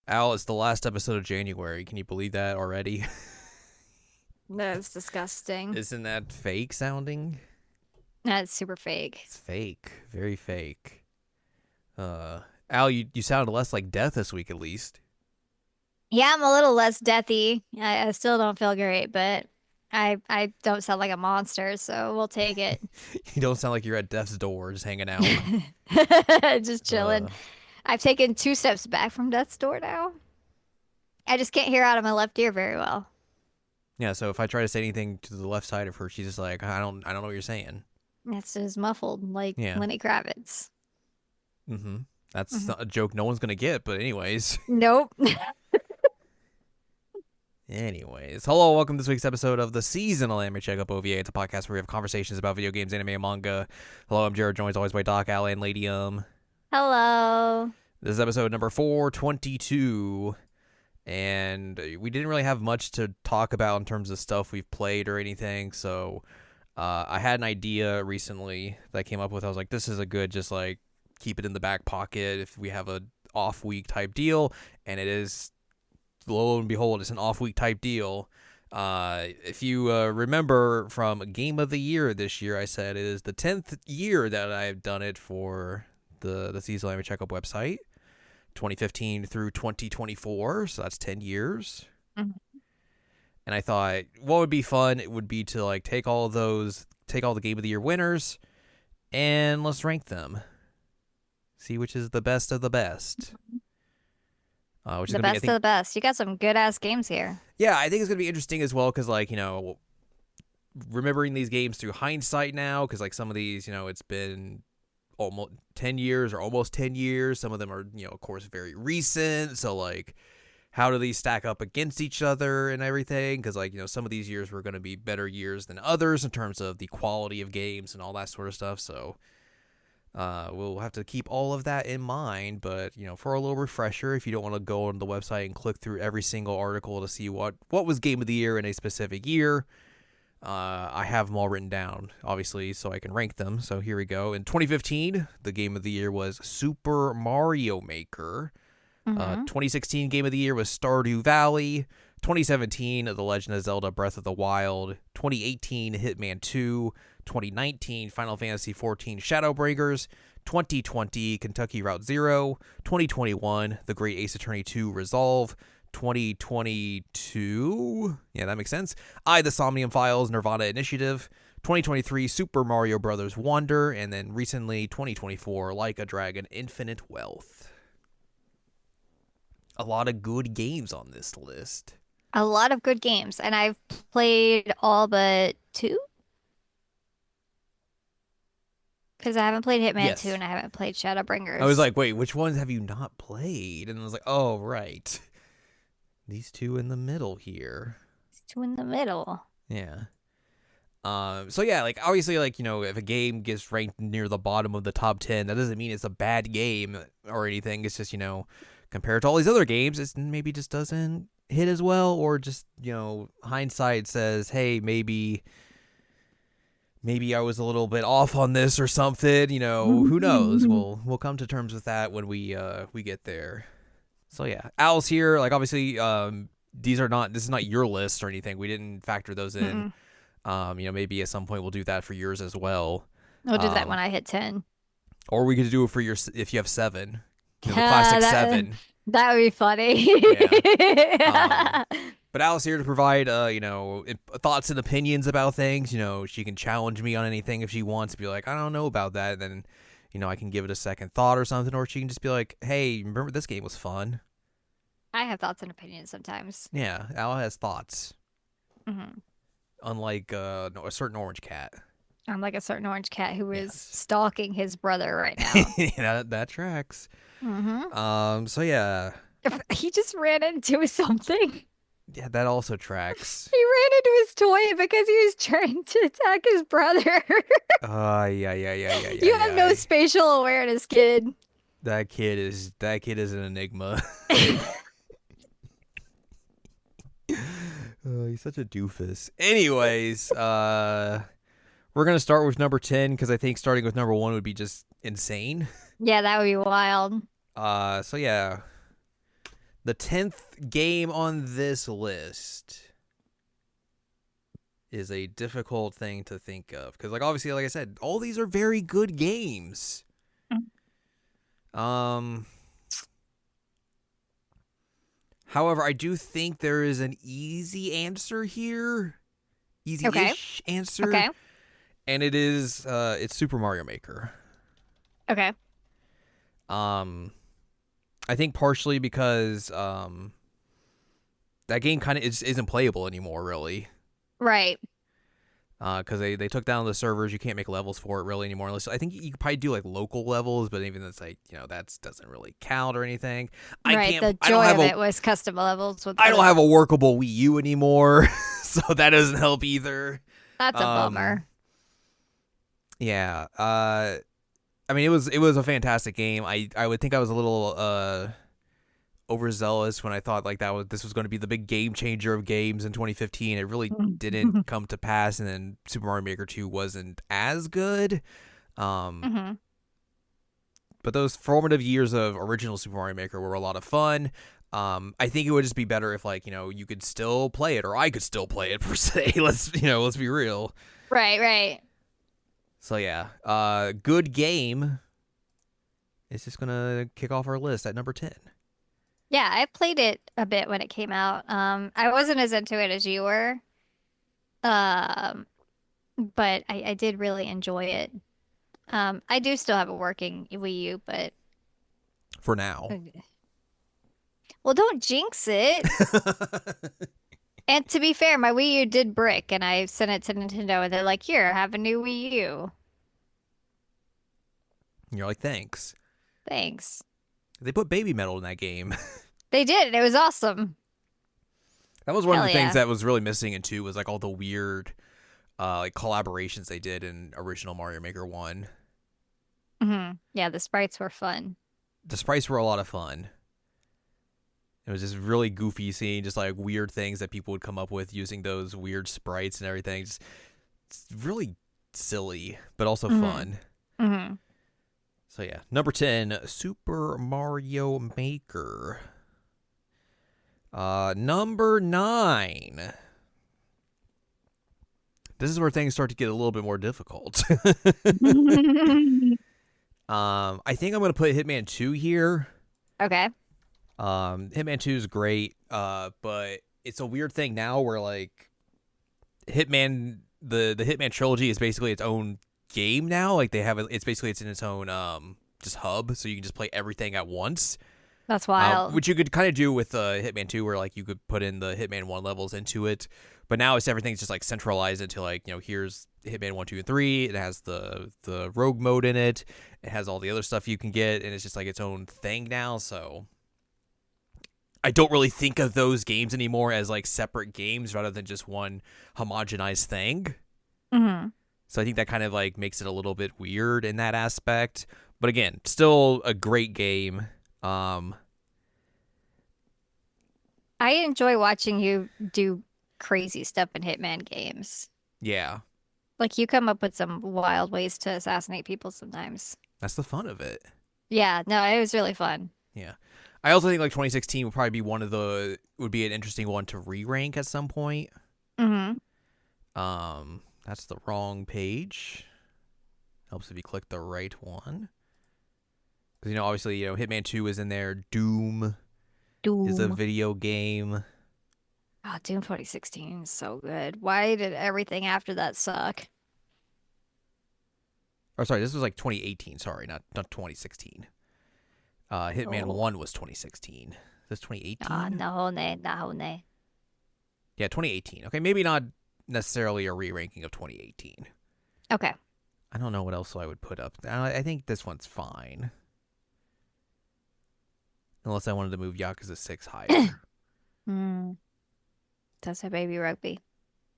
Al, it's the last episode of January. Can you believe that already? That's disgusting. Isn't that fake sounding? That's super fake. It's fake. Very fake. Al, you sounded less like death this week at least. Yeah, I'm a little less deathy. I still don't feel great, but I don't sound like a monster, so we'll take it. You don't sound like you're at death's door just hanging out. Just chilling. Uh, I've taken 2 steps back from death's door now. I just can't hear out of my left ear very well. yeah, so if I try to say anything to the left side of her, she's just like, I don't know what you're saying. It's just muffled like Yeah. Lenny Kravitz. Mm-hmm. That's Mhm. not a joke no one's gonna get, but anyways. Nope. Anyways, hello, welcome to this week's episode of the seasonal anime Checkup OVA. It's a podcast where we have conversations about video games, anime, and manga. Hello, I'm Jared, joined as always by Doc, Al, and Lady. Hello. This is episode number 422, and we didn't really have much to talk about in terms of stuff we've played or anything, so I had an idea recently that I came up with. I was like, this is a good, just like, keep it in the back pocket if we have a off week type deal, and it is, lo and behold, it's an off week type deal. If you remember from Game of the Year this year, I said it is the 10th year that I've done it for the seasonal anime checkup website, 2015 through 2024, so that's 10 years. Mhm. And I thought what would be fun, it would be to like take all the Game of the Year winners and let's rank them, see which is the best of the best. Which is The gonna be, I best of think, the best. You got some good ass games here. yeah, I think it's gonna be interesting as well because, like, remembering these games through hindsight now, because like some of these, it's been almost 10 years or almost 10 years. Some of them are, of course, very recent. So like, how do these stack up against each other and everything? Because like, some of these years were going to be better years than others in terms of the quality of games and all that sort of stuff. So we'll have to keep all of that in mind. But, for a little refresher, if you don't want to go on the website and click through every single article to see what was Game of the Year in a specific year, I have them all written down, obviously, so I can rank them. So here we go. In 2015, the Game of the Year was Super Mario Maker. Hmm 2016 Game of the Year was Stardew Valley. 2017, The Legend of Zelda Breath of the Wild. 2018, Hitman 2. 2019, Final Fantasy XIV Shadowbringers. 2020, Kentucky Route Zero. 2021, The Great Ace Attorney 2 Resolve. 2022, yeah, that makes sense. The Somnium Files Nirvana Initiative. 2023, Super Mario Brothers Wonder. And then recently, 2024, Like a Dragon Infinite Wealth. A lot of good games on this list. A lot of good games, and I've played all but two because I haven't played Hitman 2 Yes. and I haven't played I was Shadowbringers. like, wait, which ones have you not played? And I was like, oh, right. These two in the middle here. It's two in the middle. Yeah. So yeah, like obviously, like, if a game gets ranked near the bottom of the top 10, that doesn't mean it's a bad game or anything. It's just, compared to all these other games, it maybe just doesn't hit as well, or just, hindsight says, hey, maybe I was a little bit off on this or something. Who knows? We'll come to terms with that when we get there. So yeah, Al's here. Like obviously, this is not your list or anything. We didn't factor those in. Mm-mm. Maybe at some point we'll do that for yours as well. We'll do that Um, when I hit 10. or we could do it for your if you have seven. The classic That seven. that would be funny. Yeah. Um, but Al's here to provide, thoughts and opinions about things. She can challenge me on anything if she wants to be like, I don't know about that. And then, I can give it a second thought or something. Or she can just be like, hey, remember this game was fun. I have thoughts and opinions sometimes. Yeah, Al has thoughts. Hmm Unlike a certain orange cat. I'm like a certain orange cat who is Yes. stalking his brother right now. that tracks. Hmm So yeah. He just ran into something. Yeah, that also tracks. He ran into his toy because he was trying to attack his brother. You have no Yeah. spatial awareness, kid. That kid is an enigma. He's such a doofus. Anyways, we're gonna start with number 10 because I think starting with number 1 would be just insane. Yeah, that would be wild. So yeah, The 10th game on this list is a difficult thing to think of because, like, obviously, like I said, all these are very good games. However, I do think there is an easy answer here, Okay. easy-ish answer, Okay. and it's Super Mario Maker. Okay. I think partially because that game kind of isn't playable anymore, really. Right. Because they took down the servers. You can't make levels for it really anymore. Unless I think you could probably do like local levels, but even that's like that doesn't really count or anything. I Right. can't. The joy of it was custom levels with I don't other. have a workable Wii U anymore, so that doesn't help either. That's a Um, bummer. yeah. I mean, it was a fantastic game. I would think I was a little overzealous when I thought like this was going to be the big game changer of games in 2015. It really didn't come to pass, and then Super Mario Maker 2 wasn't as good. Mm-hmm. But those formative years of original Super Mario Maker were a lot of fun. I think it would just be better if you could still play it, or I could still play it per se. Let's be real. Right. Right. So yeah, good game. It's just gonna kick off our list at number 10. Yeah, I played it a bit when it came out. I wasn't as into it as you were. Um, but I did really enjoy it. I do still have a working Wii U, but For now. well, don't jinx it. And to be fair, my Wii U did brick, and I sent it to Nintendo, and they're like, "Here, have a new Wii U. And you're like, thanks. Thanks." They put Baby Metal in that game. They did, and it was awesome. That was one of Hell the things yeah. that was really missing in 2 was like all the weird like collaborations they did in original Mario Maker 1. Yeah, the sprites were fun. The sprites were a lot of fun. It was just really goofy seeing just like weird things that people would come up with using those weird sprites and everything. It's really silly, but also fun. Mm-hmm. So yeah, number 10, Super Mario Maker. Number 9. This is where things start to get a little bit more difficult. I think I'm gonna put Hitman 2 here. Okay. Hitman 2 is great, but it's a weird thing now where like Hitman the Hitman trilogy is basically its own game now. Like it's in its own just hub, so you can just play everything at once. That's wild. Which you could kind of do with Hitman 2, where like you could put in the Hitman 1 levels into it, but now everything's just like centralized into like here's Hitman 1, 2, and 3. It has the rogue mode in it. It has all the other stuff you can get, and it's just like its own thing now. So I don't really think of those games anymore as like separate games rather than just one homogenized thing. Mm-hmm. So I think that kind of like makes it a little bit weird in that aspect. But again, still a great game. I enjoy watching you do crazy stuff in Hitman games. Yeah, Like you come up with some wild ways to assassinate people sometimes. that's the fun of it. Yeah, no, it was really fun. Yeah. I also think like 2016 would probably be would be an interesting one to re-rank at some point. Mm-hmm. That's the wrong page. Helps if you click the right one. Because obviously, Hitman 2 is in there. Doom is a Doom. video game. Oh, Doom 2016 is so good. Why did everything after that suck? Or sorry, this was like 2018. Sorry, not 2016. Hitman Oh, 1 was 2016. Is this 2018? nahone. Yeah, 2018. Okay, maybe not necessarily a re-ranking of 2018. Okay. I don't know what else I would put up. I think this one's fine. Unless I wanted to move Yakuza 6 higher. Hmm. Does have baby rugby.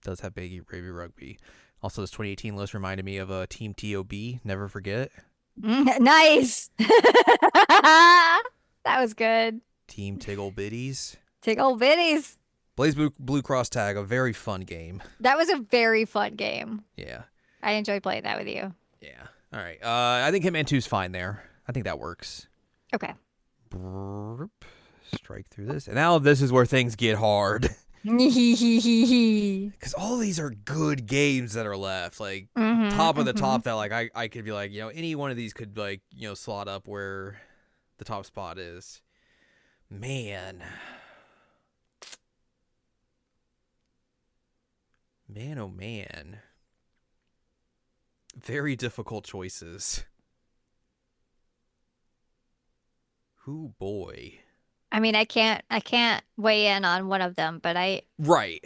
Does have Baby Rugby. Also, this 2018 list reminded me of Team TOB. Never forget. Nice. That was good. Team Tiggle Bitties. Tickle bitties. Blaze Blue Cross Tag, a very fun game. That was a very fun game. Yeah. I enjoyed playing that with you. Yeah. All right. I think Hitman 2's fine there. I think that works. Okay. Brrrp. Strike through this. And now this is where things get hard. Mhm. Because all these are good games that are left. Like, top of the top Mhm. that, like, I could be like, any one of these could, like, slot up where the top spot is. Man. Man, oh man. Very difficult choices. Who boy. I mean, I can't weigh in on one of them, but Right.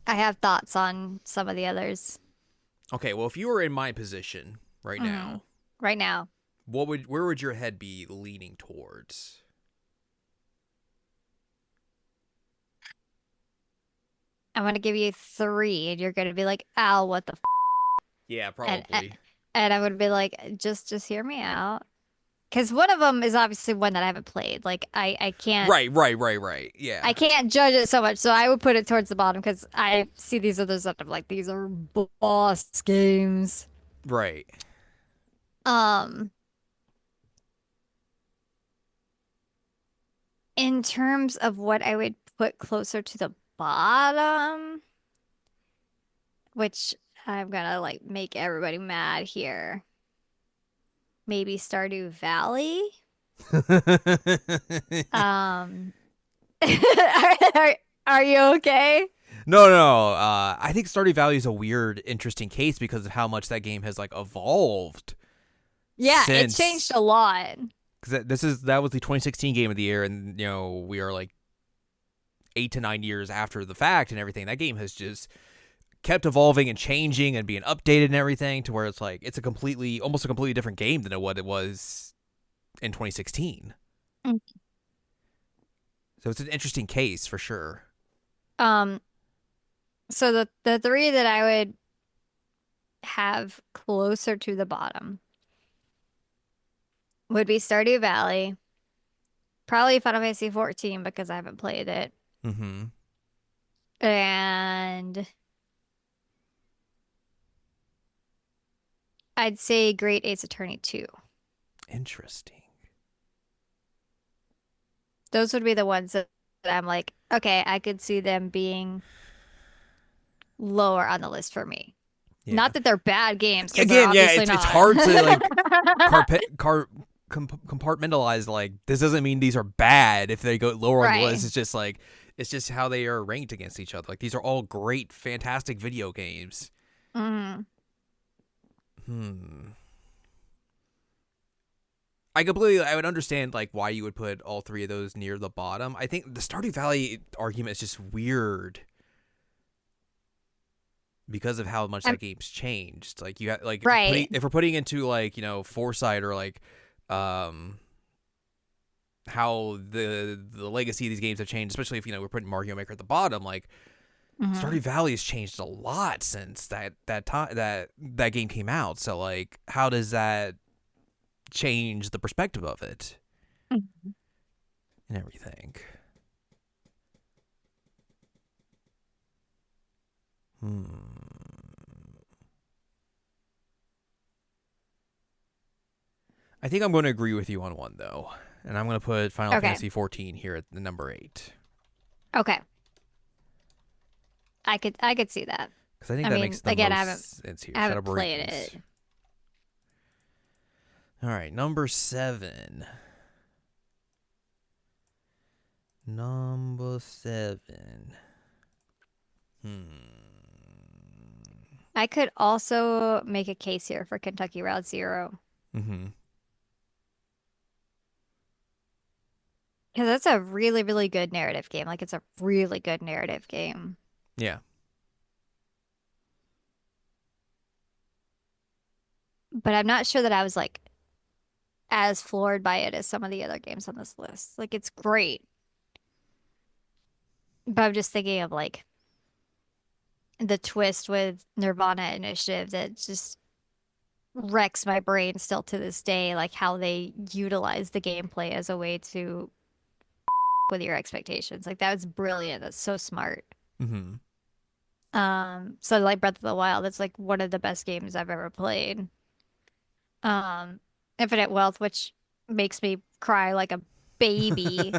I have thoughts on some of the others. Okay, well, if you were in my position right Hmm. now, Right now, where would your head be leaning towards? I'm gonna give you three, and you're gonna be like, "Al, what the?" Yeah, And probably. and I would be like, just hear me out. Because one of them is obviously one that I haven't played. Like I can't Right. I Yeah. can't judge it so much. So I would put it towards the bottom because I see these others that I'm like, these are boss games. Right. Um, in terms of what I would put closer to the bottom, which I'm gonna like make everybody mad here. Maybe Stardew Valley. Um, are, are you okay? No. I think Stardew Valley is a weird, interesting case because of how much that game has like evolved Yeah, it changed since. a lot. Because that was the 2016 game of the year, and we are like 8 to 9 years after the fact and everything. That game has just kept evolving and changing and being updated and everything to where it's like it's almost a completely different game than what it was in 2016. Mm. So it's an interesting case for sure. Um, so the three that I would have closer to the bottom would be Stardew Valley, probably Final Fantasy 14 because I haven't played it, Mm-hmm. and I'd say Great Ace Attorney 2. Interesting. Those would be the ones that I'm like, okay, I could see them being lower on the list for me. Yeah. Not that they're bad games, because they're Again, yeah, obviously it's not. hard to like compartmentalize. Like this doesn't mean these are bad if they go lower on the Right. list. It's just like it's just how they are ranked against each other. Like these are all great, fantastic video games. Mm. Hmm. I would understand like why you would put all three of those near the bottom. I think the Stardew Valley argument is just weird because of how much I'm, that game's changed. Like you have like right. if we're putting into like foresight or like um how the legacy of these games have changed, especially if we're putting Mario Maker at the bottom. Like Hmm. Stardew Valley has changed a lot since that time that game came out. So like, how does that change the perspective of it and everything? Hmm. I think I'm going to agree with you on one though, and I'm going to put Final Okay. Fantasy 14 here at the number 8 Okay. I could see that. because I think I that mean, makes the again, most sense here. I haven't Shadow played Breeze. it. All right, number 7. Number 7. Hmm. I could also make a case here for Kentucky Route Zero Mm-hmm. because that's a really, really good narrative game. Like it's a really good narrative game. Yeah. But I'm not sure that I was like as floored by it as some of the other games on this list. Like it's great, but I'm just thinking of like the twist with Nirvana Initiative that just wrecks my brain still to this day, like how they utilize the gameplay as a way to with your expectations. Like that was brilliant. That's so smart. Mm-hmm. So like Breath of the Wild, that's like one of the best games I've ever played. Um, Infinite Wealth, which makes me cry like a baby,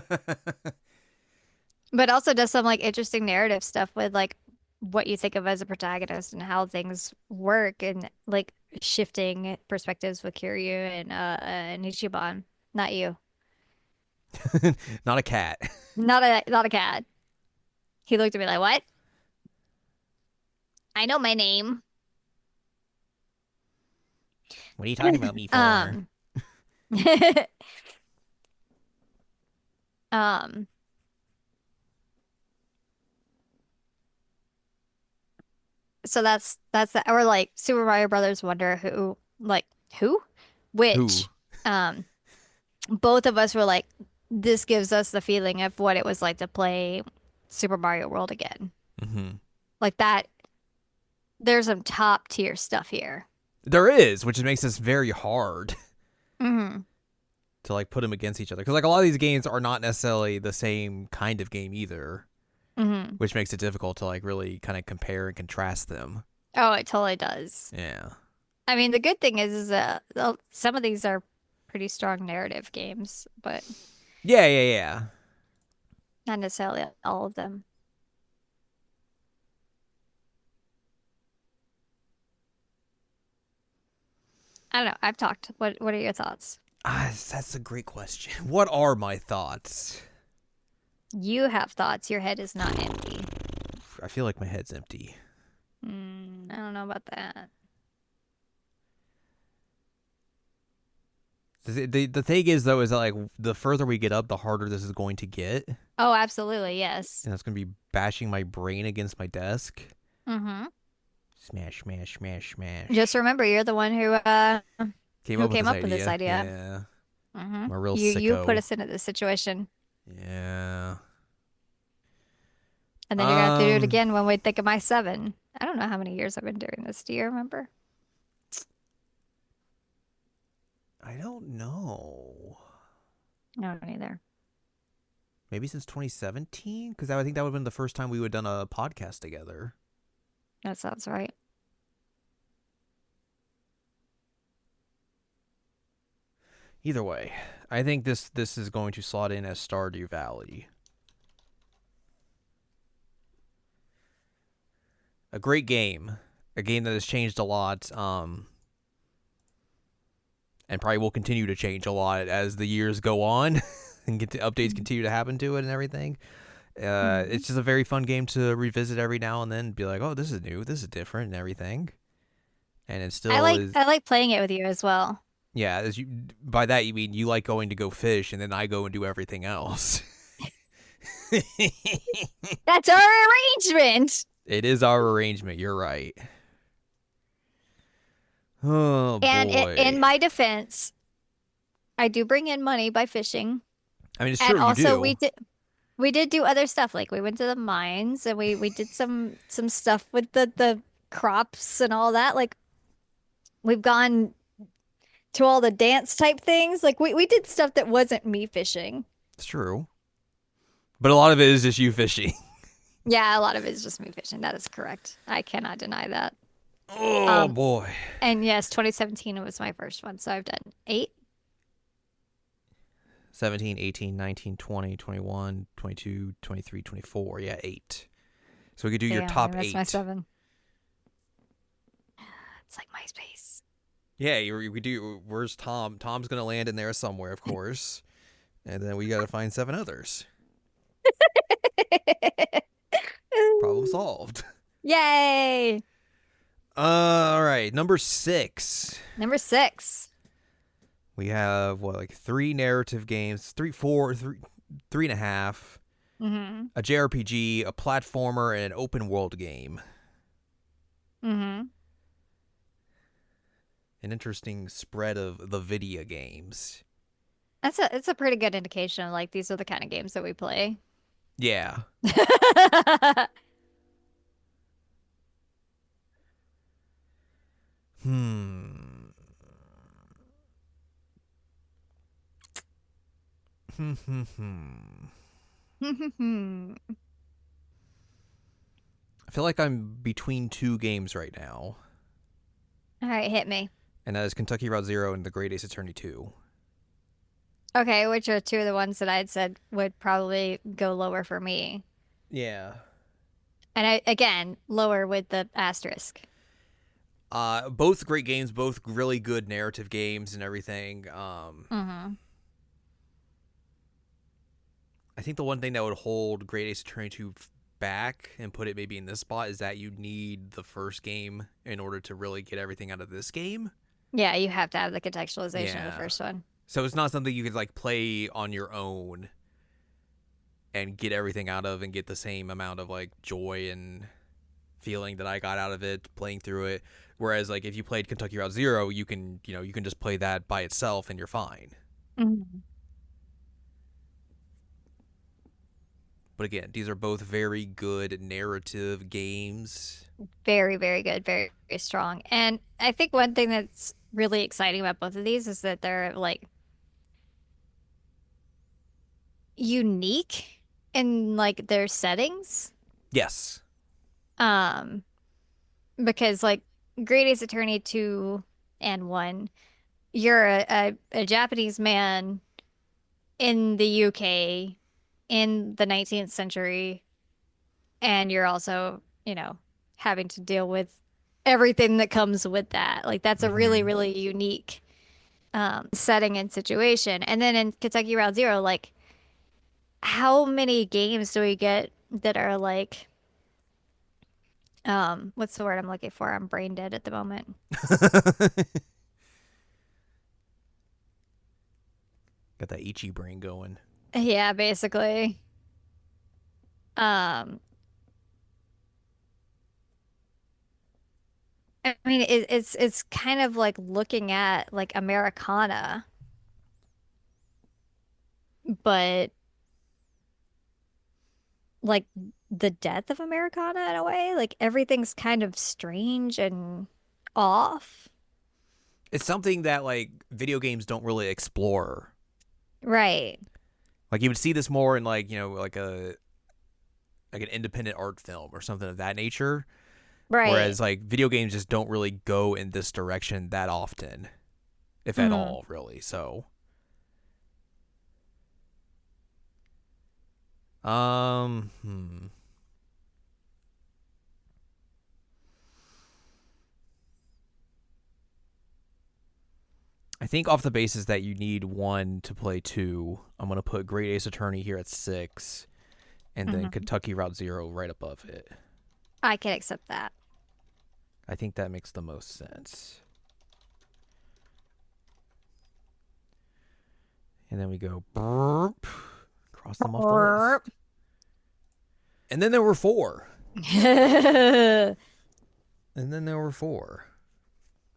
but also does some like interesting narrative stuff with like what you think of as a protagonist and how things work and like shifting perspectives with Kiryu and Ichiban. Not you. Not a cat. Not a cat. He looked at me like, "What? I know my name." What are you talking about me for? Um, um, so that's that. Or like Super Mario Brothers Wonder, who, Who? which, um, both of us were like, this gives us the feeling of what it was like to play Super Mario World again. Hmm. Like that, there's some top tier stuff here. There is, which makes this very hard Hmm. to like put them against each other. Because like a lot of these games are not necessarily the same kind of game either, Hmm. which makes it difficult to like really kind of compare and contrast them. Oh, it totally does. Yeah. I mean, the good thing is some of these are pretty strong narrative games, but Yeah, yeah, yeah. not necessarily all of them. I don't know. I've talked. What are your thoughts? That's a great question. What are my thoughts? You have thoughts. Your head is not empty. I feel like my head's empty. I don't know about that. The thing is though is that like the further we get up, the harder this is going to get, and Oh, absolutely. Yes. that's going to be bashing my brain against my desk. Mm-hmm. Smash, smash, smash, Just smash. remember, you're the one Came who up with came this up with this idea. idea. Yeah, Mm-hmm. I'm a real You put sicko. us into this situation, Yeah. and then you're gonna have to do it Um, again when we think of my seven. I don't know how many years I've been doing this. Do you remember? I don't know. No, neither. Maybe since 2017, because I think that would have been the first time we would have done a podcast together. That sounds right. Either way, I think this is going to slot in as Stardew Valley. A great game, a game that has changed a lot, and probably will continue to change a lot as the years go on, and updates continue to happen to it and everything. Mm-hmm. It's just a very fun game to revisit every now and then, and be like, oh, this is new, this is different, and everything. And it still is. I like playing it with you as well. Yeah, as you by that you mean you like going to go fish, and then I go and do everything else. That's our arrangement. It is our arrangement. You're right. Oh And in boy. my defense, I do bring in money by fishing. I mean, it's And true you also do. we did do other stuff. Like we went to the mines and we did some stuff with the crops and all that. Like we've gone to all the dance type things. Like we did stuff that wasn't me fishing. It's true. But a lot of it is just you fishing. Yeah, a lot of it is just me fishing. That is correct. I cannot deny that. Oh Um, boy. and yes, 2017 was my first one. So I've done eight. 17, 18, 19, 20, 21, 22, 23, 24. Yeah, 8. So we could do your Damn, I top missed my 8. seven. It's like MySpace. Yeah, we do. Where's Tom? Tom's going to land in there somewhere, of course. And then we got to find 7 others. Problem solved. Yay! All right, number 6. Number six. We have what, like 3 narrative games, 3, 4, 3, 3.5, Mm-hmm. a JRPG, a platformer, and an open world game. Mm-hmm. An interesting spread of the video games. It's a pretty good indication of like these are the kind of games that we play. Yeah. Hmm. Hmm. Hmm. Hmm. I feel like I'm between 2 games right now, All right, hit me. and that is Kentucky Route Zero and The Great Ace Attorney 2. Okay, which are two of the ones that I'd said would probably go lower for me. Yeah. And again, lower with the asterisk. Both great games, both really good narrative games and everything. Hmm. I think the one thing that would hold Great Ace Attorney 2 back and put it maybe in this spot is that you need the first game in order to really get everything out of this game. Yeah, you have to have the contextualization of the Yeah. first one. So it's not something you could like play on your own and get everything out of and get the same amount of like joy and feeling that I got out of it playing through it. Whereas like if you played Kentucky Route Zero, you can just play that by itself and you're fine. Mhm. But again, these are both very good narrative games. Very, very good, very, very strong. And I think one thing that's really exciting about both of these is that they're like unique in like their settings. Yes. Um, because like Great Ace Attorney 2 and 1, you're a Japanese man in the UK in the 19th century, and you're also, having to deal with everything that comes with that. Like that's a really, Mm-hmm. really unique setting and situation. And then in Kentucky Route Zero, like how many games do we get that are like what's the word I'm looking for? I'm brain dead at the moment. Got that Ichi brain going. Yeah, basically. Um I mean it's kind of like looking at like Americana, but like the death of Americana in a way. Like everything's kind of strange and off. It's something that like video games don't really explore. Right. Like you would see this more in like like an independent art film or something of that nature. Right. Whereas like video games just don't really go in this direction that often, if at Hmm. all, really. So, hmm. I think off the basis that you need one to play two, I'm gonna put Great Ace Attorney here at 6, and then Hmm. Kentucky Route Zero right above it. I can accept that. I think that makes the most sense. And then we go burp, cross them off the list. Burp. And then there were four. And then there were four.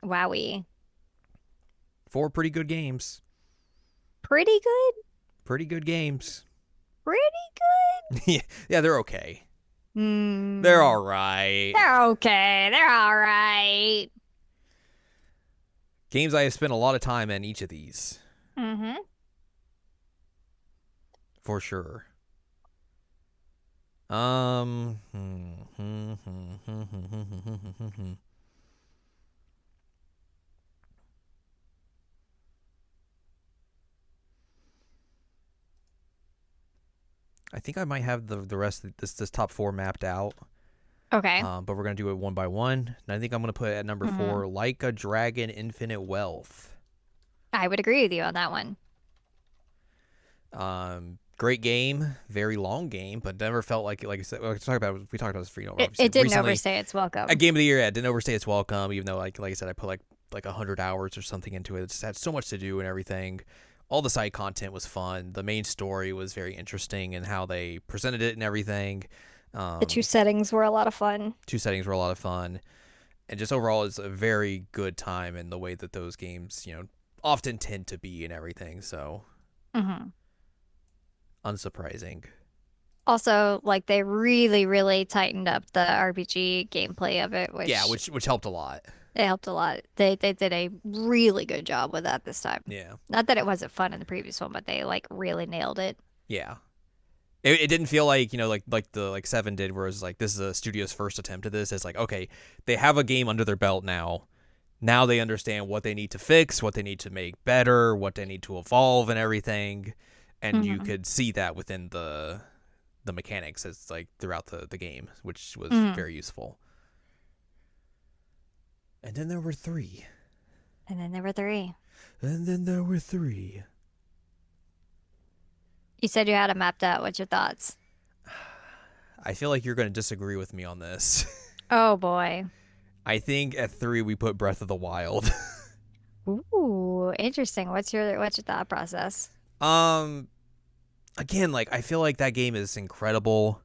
Wowie. Four pretty good games. Pretty good? Pretty good games. Pretty Yeah, they're okay. good? They're all right. They're okay. They're all right. Games I have spent a lot of time in each of these, Mm-hmm. for sure. Um, I think I might have the rest of this top four mapped out. Okay. But we're gonna do it one by one. And I think I'm gonna put at number Hmm. 4, Like a Dragon, Infinite Wealth. I would agree with you on that one. Great game, very long game, but never felt like I said. We talked about this for obviously It didn't recently. overstay its A welcome. game of the year, yeah, didn't overstay its welcome. Even though like I said, I put like 100 hours or something into it. It just had so much to do and everything. All the side content was fun. The main story was very interesting and how they presented it and everything. The two Um, settings were a lot of fun. two settings were a lot of fun, and just overall, it's a very good time in the way that those games, often tend to be and everything. So Hmm. unsurprising. Also, like they really, really tightened up the RPG gameplay of it, Yeah, which which helped a lot. it helped a lot. They did a really good job with that this time. Yeah, Not that it wasn't fun in the previous one, but they like really nailed it. yeah. It didn't feel like like the like 7 did, where it's like this is a studio's first attempt at this. It's like okay, they have a game under their belt now. now they understand what they need to fix, what they need to make better, what they need to evolve, and everything. And you Mm-hmm. could see that within the mechanics as like throughout the game, which was Mm-hmm. very useful. And then there were three. And then there were three. And then there were three. You said you had it mapped out. What's your thoughts? I feel like you're going to disagree with me on this. Oh boy. I think at 3 we put Breath of the Wild. Ooh, interesting. What's your thought process? um Again, like I feel like that game is incredible.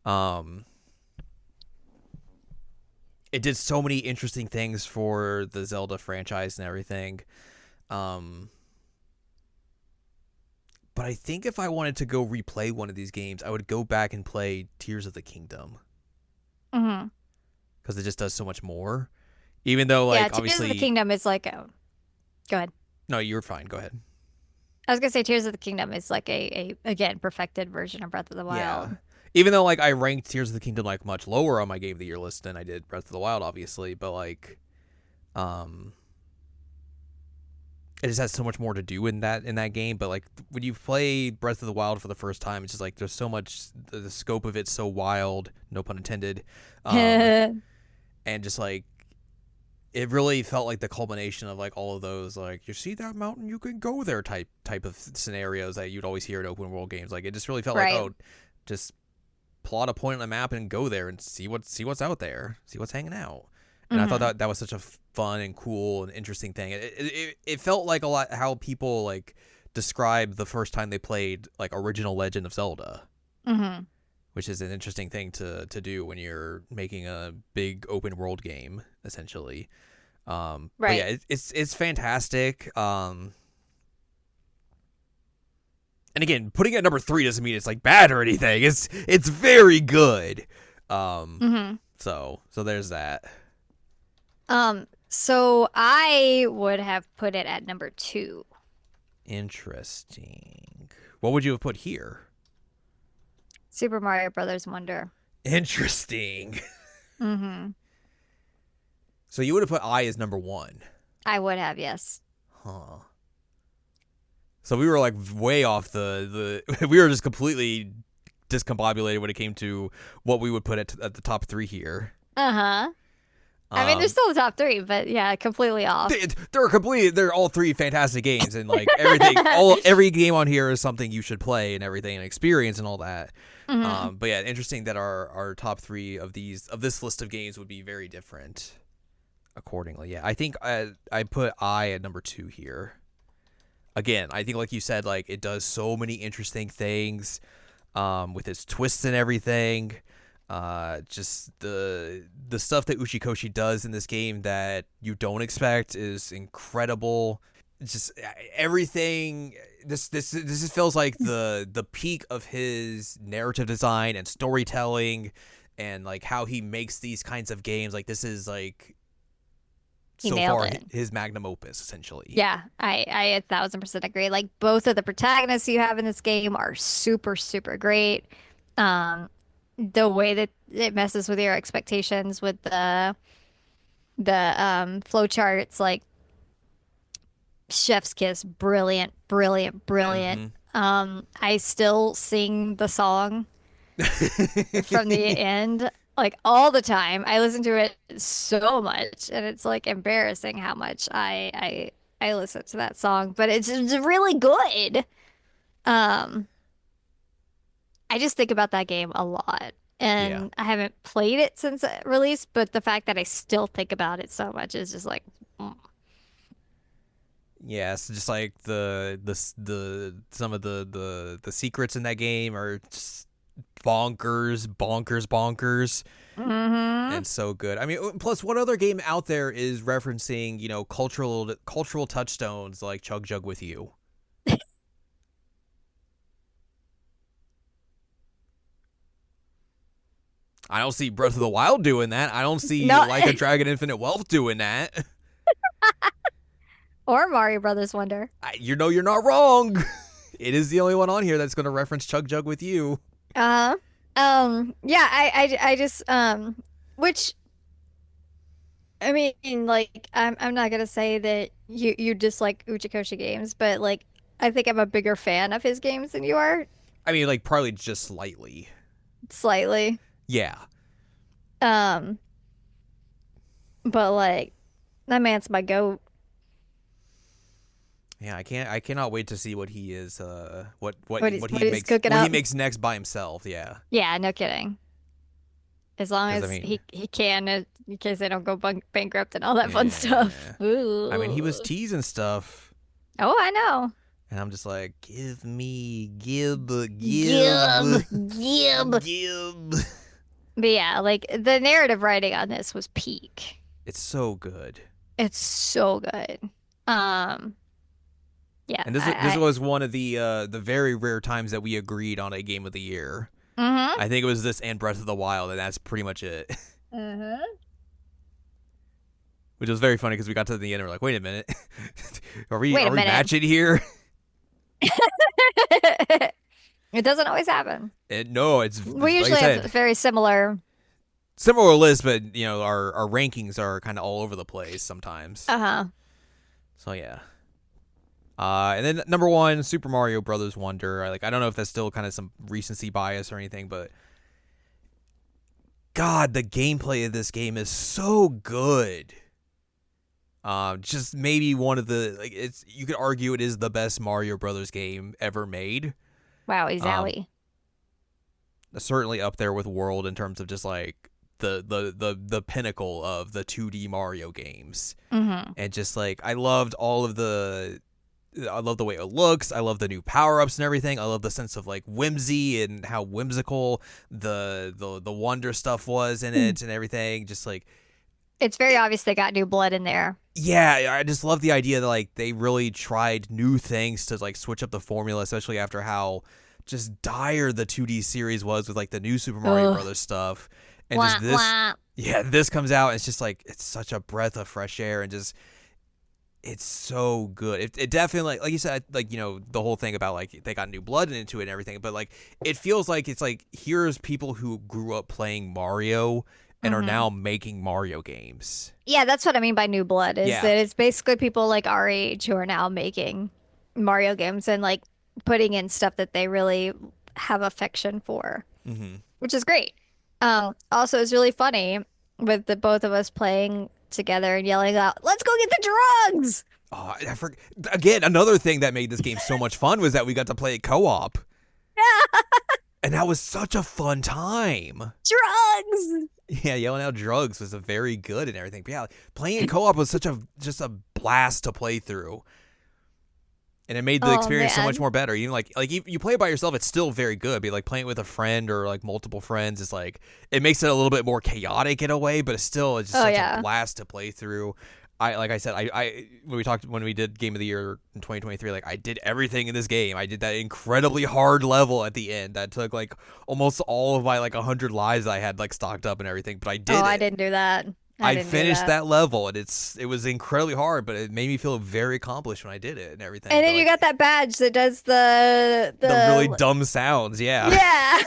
Um it did so many interesting things for the Zelda franchise and everything. Um but I think if I wanted to go replay one of these games, I would go back and play Tears of the Kingdom Mm-hmm. because it just does so much more. Even though, Yeah, like, Tears of the obviously, Kingdom is like a. Go ahead. no, you're fine. Go ahead. I was gonna say Tears of the Kingdom is like a again perfected version of Breath of the Yeah. Wild. Even though, like, I ranked Tears of the Kingdom like much lower on my Game of the Year list than I did Breath of the Wild, obviously, but like, um, it just has so much more to do in that game. But like, when you play Breath of the Wild for the first time, it's just like there's so much. The scope of it's so wild, no pun intended. And just like it really felt like the culmination of like all of those like you see that mountain you can go there type of scenarios that you'd always hear in open world games. Like it just really felt like, Right. oh, just plot a point on the map and go there and see what's out there, see what's hanging out. And I thought Mm-hmm. that was such a fun and cool and interesting thing. It felt like a lot how people like describe the first time they played like original Legend of Zelda, Mm-hmm. which is an interesting thing to do when you're making a big open world game, essentially. But Right. yeah, it's fantastic. And again, putting it at number 3 doesn't mean it's like bad or anything. It's very good. Mm-hmm. So there's that. So I would have put it at number 2. Interesting. What would you have put here? Super Mario Brothers Wonder. Interesting. Mm-hmm. So you would have put I as number 1. I would have, yes. Huh. So we were like way off the we were just completely discombobulated when it came to what we would put at the top 3 here. Uh-huh. I mean, they're Um, still the top 3, but yeah, completely off. they're all 3 fantastic games, and like every game on here is something you should play and everything and experience and all that. Mm-hmm. But yeah, interesting that our top 3 of this list of games would be very different accordingly. Yeah, I think I put I at number 2 here. Again, I think like you said, like it does so many interesting things with its twists and everything. Just the stuff that Uchikoshi does in this game that you don't expect is incredible. Just everything. This feels like the peak of his narrative design and storytelling, and like how he makes these kinds of games. Like this is like He so nailed far it. his magnum opus, essentially. Yeah, I 1,000% agree. Like both of the protagonists you have in this game are super, super great. Um, the way that it messes with your expectations with the flow charts, like Chef's Kiss, brilliant, brilliant, brilliant. Mm-hmm. I still sing the song from the end like all the time. I listen to it so much, and it's like embarrassing how much I listen to that song, but it's really good. Um, I just think about that game a lot. Yeah. And I haven't played it since it released, but the fact that I still think about it so much is just like, mm. Yeah, it's just like the some of the secrets in that game are just bonkers, Hmm. and so good. I mean, plus, what other game out there is referencing cultural touchstones like Chug Jug with You? I don't see Breath of the Wild doing that. I don't see No, Like a Dragon Infinite Wealth doing that. or Mario Brothers Wonder. You're not wrong. It is the only one on here that's going to reference Chug Jug with You. Yeah, I just which I mean, like, I'm not gonna say that you dislike Uchikoshi games, but like, I think I'm a bigger fan of his games than you are, I mean, like probably just slightly. slightly. Yeah. Um, but like, that man's my goat. Yeah, I cannot wait to see what he is What he's cooking what he up. makes next by himself. Yeah. Yeah, no kidding. As long Cuz I as mean, he can, in case they don't go bankrupt and all that fun stuff. yeah. I mean, he was Ooh. teasing stuff Oh, I know. and I'm just like, "Give me give Gib, give Gib. give." But yeah, like the narrative writing on this was peak. It's so good. It's so good. Um, yeah, And this was one of the very rare times that we agreed on a game of the year. mm-hmm. I think it was this and Breath of the Wild, and that's pretty much it. Mm-hmm. Which was very funny because we got to the end and we're like, wait a minute, Wait are a we minute. matching here? It doesn't always happen. And no, it's We like I usually have said, very similar. similar list, but you know our rankings are kind of all over the place sometimes. Uh-huh. So yeah. And then number one, Super Mario Brothers Wonder. I don't know if that's still kind of some recency bias or anything, but God, the gameplay of this game is so good. Just maybe one of the like it's you could argue it is the best Mario Brothers game ever made. Wowie Um, zowie. Certainly up there with World in terms of just like the pinnacle of the 2D Mario games. Mm-hmm. And just like I love the way it looks. I love the new power-ups and everything. I love the sense of like whimsy and how whimsical the wonder stuff was in it and everything. Just like It's very obvious they got new blood in there. yeah, I just love the idea that like they really tried new things to like switch up the formula, especially after how just dire the 2D series was with like the new Super Mario Ugh. Brothers stuff. And Wah, just this wah. yeah, this comes out, it's just like it's such a breath of fresh air and just it's so good. It definitely like you said, like, you know, the whole thing about like they got new blood into it and everything, but like it feels like it's like here's people who grew up playing Mario and are Mm-hmm. now making Mario games. Yeah, that's what I mean by new blood, is Yeah. that it's basically people like our age who are now making Mario games and like putting in stuff that they really have affection for, Mm-hmm. which is great. Also it's really funny with the both of us playing together and yelling out, "Let's go get the drugs!" Oh, again, another thing that made this game so much fun was that we got to play it co-op, and that was such a fun time. Drugs! Yeah, yelling out drugs was a very good and everything. But yeah, playing in co-op was such a just a blast to play through, and it made the Oh experience so much man. more better. Even like you play it by yourself, it's still very good. But like playing it with a friend or like multiple friends is like it makes it a little bit more chaotic in a way, but it's just Oh such a yeah. blast to play through. Like I said, I when we did Game of the Year in 2023, like I did everything in this game. I did that incredibly hard level at the end that took like almost all of my like 100 lives I had like stocked up and everything, but I Oh, did I it. didn't do that. I I didn't do finished that. that level and it was incredibly hard, but it made me feel very accomplished when I did it and everything. And But then you like got that badge that does the the really the dumb sounds, yeah. yeah.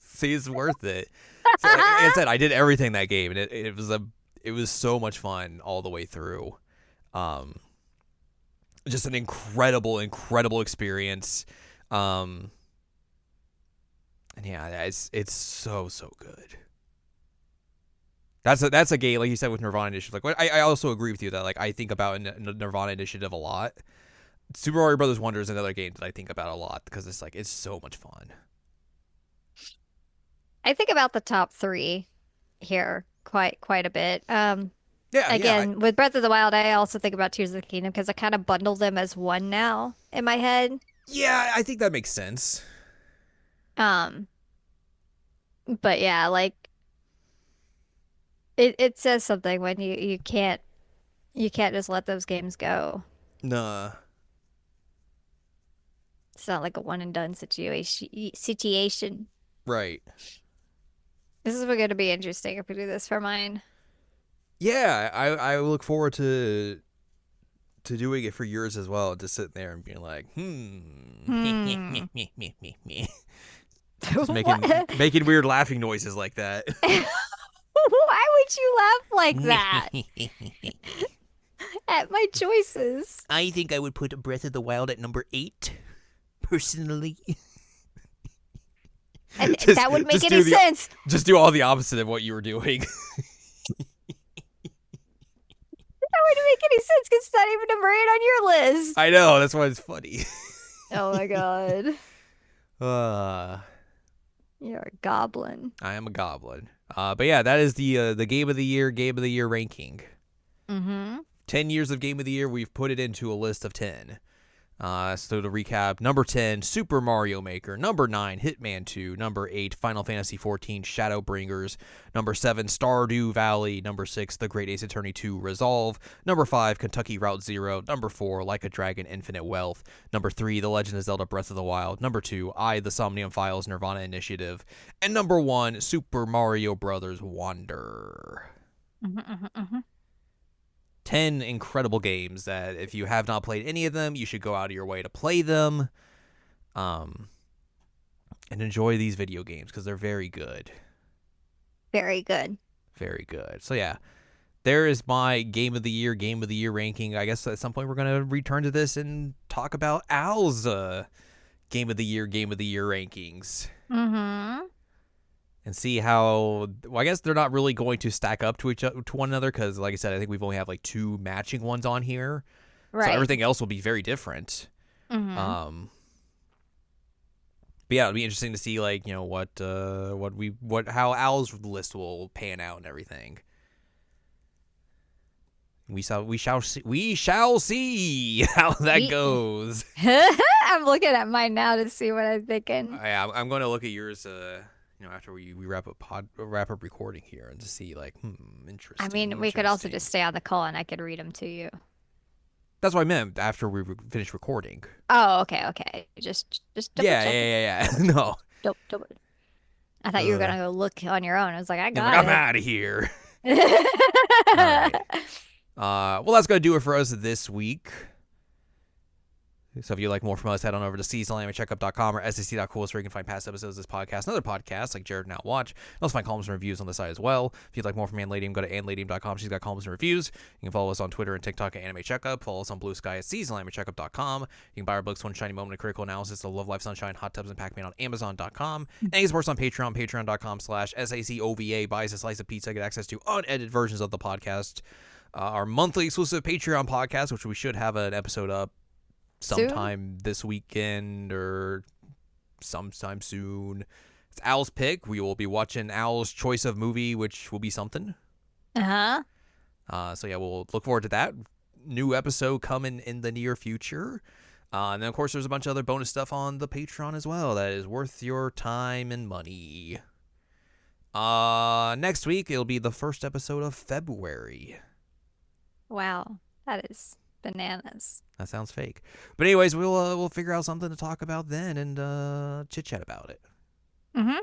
See, it's worth it. So like I said, I did everything that game and it was so much fun all the way through. Um, just an incredible experience. Um, and yeah, it's so good. That's a game like you said with Nirvana Initiative. Like I also agree with you that like I think about Nirvana Initiative a lot. Super Mario Brothers Wonder is another game that I think about a lot because it's like it's so much fun. I think about the top three here quite a bit. Yeah. Again, with Breath of the Wild, I also think about Tears of the Kingdom because I kind of bundle them as one now in my head. Yeah, I think that makes sense. Um, but yeah, like it says something when you can't just let those games go. Nah, It's not like a one and done situation. right. This is going to be interesting if we do this for mine. Yeah, I look forward to doing it for yours as well. Just sitting there and being like, Hmm. just What? making weird laughing noises like that. Why would you laugh like that at my choices? I think I would put Breath of the Wild at number 8, personally. That wouldn't make any sense. Just do all the opposite of what you were doing. That wouldn't make any sense because it's not even number 8 on your list. I know, that's why it's funny. Oh my god. Uh, You're a goblin. I am a goblin. But yeah, that is the Game of the Year ranking. Mm-hmm. 10 years of Game of the Year, we've put it into a list of 10. So to recap, number 10, Super Mario Maker. Number 9, Hitman 2. Number 8, Final Fantasy XIV, Shadowbringers. Number 7, Stardew Valley. Number 6, The Great Ace Attorney 2, Resolve. Number 5, Kentucky Route Zero. Number 4, Like a Dragon, Infinite Wealth. Number 3, The Legend of Zelda Breath of the Wild. Number 2, The Somnium Files, Nirvana Initiative. And number 1, Super Mario Brothers Wonder. Mm-hmm, mm-hmm, mm-hmm. 10 incredible games that if you have not played any of them, you should go out of your way to play them, and enjoy these video games because they're very good. Very good. Very good. So yeah, there is my Game of the Year ranking. I guess at some point we're going to return to this and talk about Al's Game of the Year rankings. Mm-hmm. And see how, well, I guess they're not really going to stack up to one another because, like I said, I think we've only have like 2 matching ones on here. Right. So everything else will be very different. Mm-hmm. But yeah, it'll be interesting to see like, you know, how Al's list will pan out and everything. We shall see how that goes. I'm looking at mine now to see what I'm thinking. Yeah, I'm going to look at yours. You know, after we wrap up recording here and to see like, interesting. I mean, we could also just stay on the call and I could read them to you. That's what I meant after we finish recording. Oh, okay. Just double check. Yeah. No. Double. I thought you were gonna go look on your own. I was like, I got I'm out of here. All right. Well, that's gonna do it for us this week. So if you'd like more from us, head on over to Checkup.com or SAC.cool where you can find past episodes of this podcast and other podcasts like Jared Now Watch. And also find columns and reviews on the site as well. If you'd like more from Ann Ladium, go to AnnLadium.com. She's got columns and reviews. You can follow us on Twitter and TikTok at Anime Checkup. Follow us on Blue Sky at SeasonAnimeCheckup.com. You can buy our books, One Shiny Moment, A Critical Analysis of Love, Life, Sunshine, Hot Tubs, and Pac-Man on Amazon.com. And you can support us on Patreon, patreon.com/SACOVA. Buy us a slice of pizza, get access to unedited versions of the podcast. Our monthly exclusive Patreon podcast, which we should have an episode up sometime this weekend or sometime soon. It's Al's pick. We will be watching Al's choice of movie, which will be something. So yeah, we'll look forward to that. New episode coming in the near future. And then of course there's a bunch of other bonus stuff on the Patreon as well that is worth your time and money. Next week it'll be the first episode of February. Wow, that is bananas. That sounds fake. But anyways, we'll figure out something to talk about then and chit chat about it. Mm-hmm.